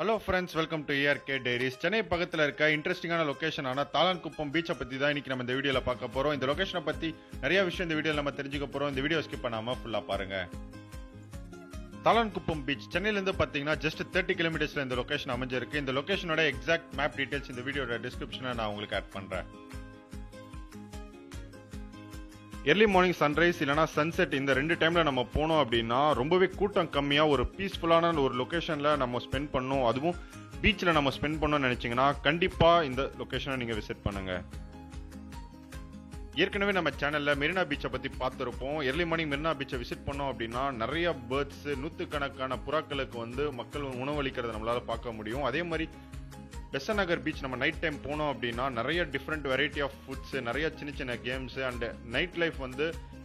Hello friends, welcome to ARK diaries. Chennai பக்கத்தில் இருக்க இன்ட்ரெஸ்டிங்கான லொகேஷனான தாளான்குப்பம் பீச்சை பற்றி தான் இன்னைக்கு நம்ம இந்த வீடியோவில் பார்க்க போகிறோம். இந்த லொகேஷனை பற்றி நிறைய விஷயம் இந்த வீடியோவில் நம்ம தெரிஞ்சுக்க போகிறோம். இந்த வீடியோ ஸ்கிப் பண்ணாமல் ஃபுல்லாக பாருங்கள். தாளான்குப்பம் பீச் சென்னையிலேருந்து பார்த்தீங்கன்னா ஜஸ்ட் 30 கிலோமீட்டர்ஸில் இந்த லொகேஷன் அமைஞ்சிருக்கு. இந்த லொகேஷனோட எக்ஸாக்ட் மேப் டீடைல்ஸ் இந்த வீடியோட டிஸ்கிரிப்ஷனை நான் உங்களுக்கு ஆட் பண்ணுறேன். எர்லி மார்னிங் சன்ரைஸ் இல்லைனா சன்செட் இந்த ரெண்டு டைமில் நம்ம போனோம் அப்படின்னா ரொம்பவே கூட்டம் கம்மியாக ஒரு பீஸ்ஃபுல்லான ஒரு லொக்கேஷனில் நம்ம ஸ்பெண்ட் பண்ணோம். அதுவும் பீச்சில் நம்ம ஸ்பெண்ட் பண்ணோம்னு நினச்சிங்கன்னா கண்டிப்பாக இந்த லொக்கேஷனை நீங்கள் விசிட் பண்ணுங்கள். ஏற்கனவே நம்ம சேனலில் மெரினா பீச்சை பற்றி பார்த்துருப்போம். எர்லி மார்னிங் மெரினா பீச்சை விசிட் பண்ணோம் அப்படின்னா நிறைய பேர்ட்ஸ், நூற்றுக்கணக்கான புறாக்களுக்கு மக்கள் உணவளிக்கிறத நம்மளால் பார்க்க முடியும். அதே மாதிரி பெசன்ட் நகர் பீச் நம்ம நைட் டைம் போனோம் அப்படின்னா நிறைய டிஃப்ரெண்ட் வெரைட்டி ஆஃப் ஃபுட்ஸ், நிறைய சின்ன சின்ன games and night life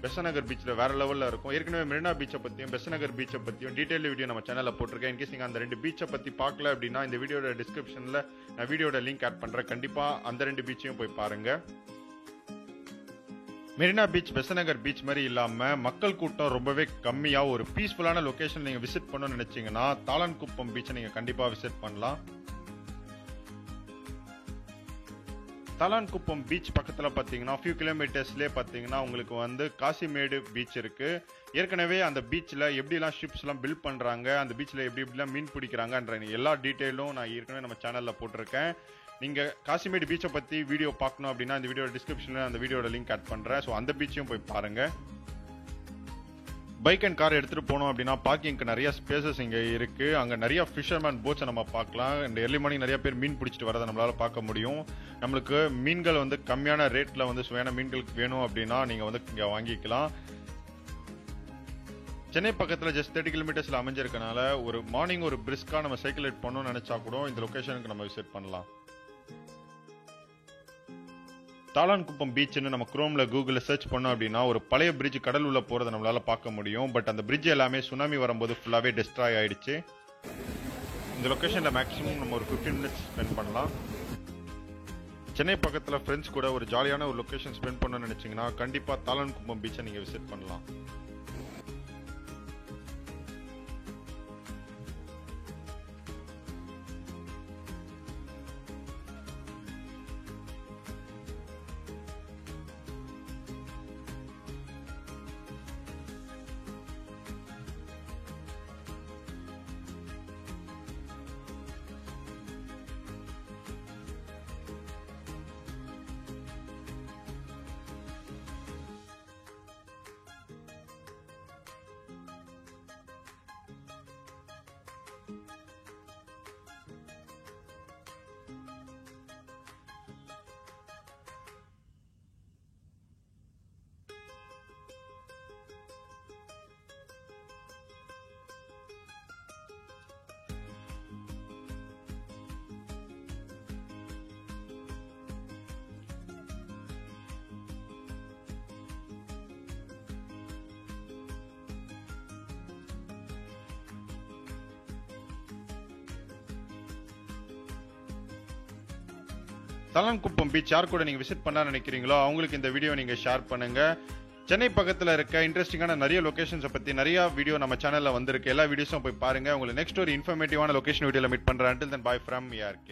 Besant Nagar பீச்சில் வேற லெவலில் இருக்கும். ஏற்கனவே மெரினா பீச்சை பற்றியும் பெசன்ட் நகர் பீச்சை பற்றியும் டீட்டெயில் வீடியோ நம்ம சேனலில் போட்டிருக்கேன். இன்கேஸ் நீங்கள் அந்த ரெண்டு பீச்சை பற்றி பார்க்கல அப்படின்னா இந்த வீடியோட டிஸ்கிரிப்ஷனில் நான் வீடியோட லிங்க் ஆட் பண்ணுறேன். கண்டிப்பாக அந்த ரெண்டு பீச்சையும் போய் பாருங்கள். மெரினா பீச் பெசன்ட் நகர் பீச் மாதிரி இல்லாமல் மக்கள் கூட்டம் ரொம்பவே கம்மியாக ஒரு பீஸ்ஃபுல்லான லொக்கேஷன் நீங்கள் விசிட் பண்ணணும்னு நினச்சிங்கன்னா தாளான்குப்பம் பீச்சை நீங்கள் கண்டிப்பாக விசிட் பண்ணலாம். தாளான்குப்பம் பீச் பக்கத்தில் பார்த்தீங்கன்னா ஃபியூ கிலோமீட்டர்ஸ்லேயே பார்த்தீங்கன்னா உங்களுக்கு காசிமேடு பீச் இருக்குது. ஏற்கனவே அந்த பீச்சில் எப்படிலாம் ஷிப்ஸ்லாம் பில்ட் பண்ணுறாங்க, அந்த பீச்சில் எப்படிலாம் மீன் பிடிக்கிறாங்கன்ற எல்லா டீட்டெயிலும் நான் ஏற்கனவே நம்ம சேனலில் போட்டிருக்கேன். நீங்கள் காசிமேடு பீச்சை பற்றி வீடியோ பார்க்கணும் அப்படின்னா இந்த வீடியோ டிஸ்கிரிப்ஷனில் அந்த வீடியோட லிங்க் ஆட் பண்ணுறேன். ஸோ அந்த பீச்சையும் போய் பாருங்கள். பைக் அண்ட் கார் எடுத்துகிட்டு போனோம் அப்படின்னா பார்க்கிங்க்கு நிறைய ஸ்பேசஸ் இங்கே இருக்குது. அங்கே நிறைய ஃபிஷர்மேன் போட்ஸை நம்ம பார்க்கலாம். இந்த எர்லி மார்னிங் நிறைய பேர் மீன் பிடிச்சிட்டு வரதை நம்மளால் பார்க்க முடியும். நம்மளுக்கு மீன்கள் கம்மியான ரேட்டில் சுவையான மீன்களுக்கு வேணும் அப்படின்னா நீங்கள் இங்கே வாங்கிக்கலாம். சென்னை பக்கத்தில் ஜஸ்ட் 30 கிலோமீட்டர்ஸில் அமைஞ்சிருக்கனால ஒரு மார்னிங் ஒரு பிரிஸ்காக நம்ம சைக்கிள் ரைட் பண்ணணும்னு நினச்சா கூட இந்த லொக்கேஷனுக்கு நம்ம விசிட் பண்ணலாம். தாளான்குப்பம் பீச்னு நம்ம குரோமில் கூகுளில் சர்ச் பண்ணோம் அப்படின்னா ஒரு பழைய பிரிட்ஜ் கடல் உள்ள போகிறத நம்மளால் பார்க்க முடியும். பட் அந்த பிரிட்ஜ் எல்லாமே சுனாமி வரும்போது ஃபுல்லாகவே டெஸ்ட்ராய் ஆகிடுச்சு. இந்த லொக்கேஷனில் மேக்ஸிமம் நம்ம ஒரு 15 மினிட்ஸ் ஸ்பெண்ட் பண்ணலாம். சென்னை பக்கத்தில் ஃப்ரெண்ட்ஸ் கூட ஒரு ஜாலியான ஒரு லொக்கேஷன் ஸ்பெண்ட் பண்ணணும்னு நினச்சிங்கன்னா கண்டிப்பாக தாளான்குப்பம் பீச்சை நீங்கள் விசிட் பண்ணலாம். தாளான்குப்பம் பீச் யார் கூட நீங்கள் விசிட் பண்ண நினைக்கிறீங்களோ அவங்களுக்கு இந்த வீடியோ நீங்கள் ஷேர் பண்ணுங்கள். சென்னை பக்கத்தில் இருக்க இன்ட்ரெஸ்டிங்கான நிறைய லொகேஷன்ஸை பற்றி நிறைய வீடியோ நம்ம சேனலில் வந்திருக்கு. எல்லா வீடியோஸும் போய் பாருங்கள். உங்களுக்கு நெக்ஸ்ட் ஒரு இன்ஃபர்மேட்டிவான லொகேஷன் வீடியோவில் மீட் பண்ணுறேன். Until then, bye from ARK.